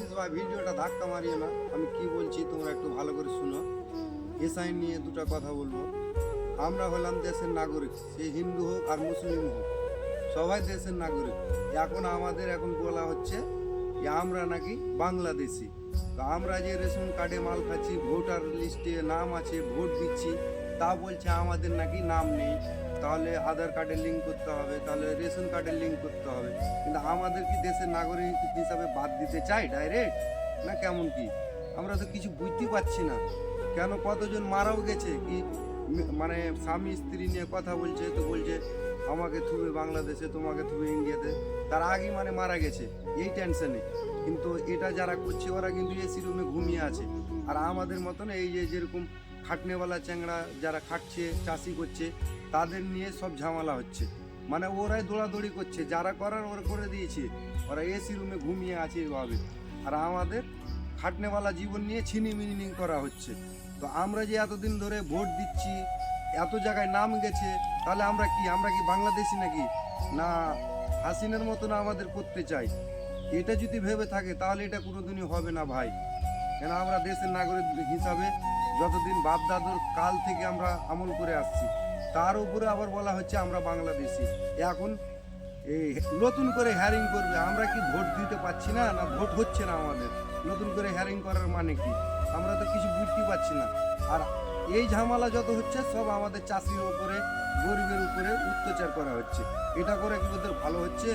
Please ভাই ভিডিওটা ধাক্কা মারিও না, আমি কি বলছি তোমরা একটু ভালো করে শুনো। এসআই নিয়ে দুটো কথা বলবো। আমরা হলাম দেশের নাগরিক, সে হিন্দু হোক আর মুসলিম হোক, সবাই দেশের নাগরিক। এখন বলা হচ্ছে যে আমরা নাকি বাংলাদেশি। তো আমরা যে রেশন কার্ডে মাল খাচ্ছি, ভোটার লিস্টে নাম আছে, ভোট দিচ্ছি, তা বলছে আমাদের নাকি নাম নেই। তাহলে আধার কার্ডে লিঙ্ক করতে হবে, তাহলে রেশন কার্ডে লিঙ্ক করতে হবে। কিন্তু আমাদের কি দেশের নাগরিক হিসাবে বাদ দিতে চাই ডাইরেক্ট, না কেমন কি? আমরা তো কিছু বুঝতে পারছি না। কেন কতজন মারাও গেছে কি, মানে স্বামী স্ত্রী নিয়ে কথা বলছে, তো বলছে আমাকে থুবে বাংলাদেশে, তোমাকে থুবে ইন্ডিয়াতে। তার আগে মানে মারা গেছে এই টেনশনে। কিন্তু এটা যারা করছে ওরা কিন্তু এসি রুমে ঘুমিয়ে আছে। আর আমাদের মতন এই যে যেরকম খাটনেওয়ালা চ্যাংড়া যারা খাটছে, চাষি করছে, তাদের নিয়ে সব ঝামেলা হচ্ছে। মানে ওরাই দৌড়াদৌড়ি করছে, যারা করার ওরা করে দিয়েছে, ওরা এসি রুমে ঘুমিয়ে আছে এভাবে। আর আমাদের খাটনেওয়ালা জীবন নিয়ে ছিনিমিনি করা হচ্ছে। তো আমরা যে এতদিন ধরে ভোট দিচ্ছি, এত জায়গায় নাম গেছে, তাহলে আমরা কি বাংলাদেশি নাকি? না হাসিনার মতন আমাদের করতে চাই? এটা যদি ভেবে থাকে তাহলে এটা কোনোদিনই হবে না ভাই। কেন আমরা দেশের নাগরিক হিসাবে যতদিন বাপ দাদুর কাল থেকে আমরা আমল করে আসছি, তার উপরে আবার বলা হচ্ছে আমরা বাংলাদেশি। এখন এই নতুন করে হ্যারিং করবে। আমরা কি ভোট দিতে পারছি না, না ভোট হচ্ছে না আমাদের? নতুন করে হ্যারিং করার মানে কি? আমরা তো কিছু বুঝতে পারছি না। আর এই ঝামেলা যত হচ্ছে সব আমাদের চাষির উপরে, গরিবের উপরে অত্যাচার করা হচ্ছে। এটা করে কি ওদের ভালো হচ্ছে?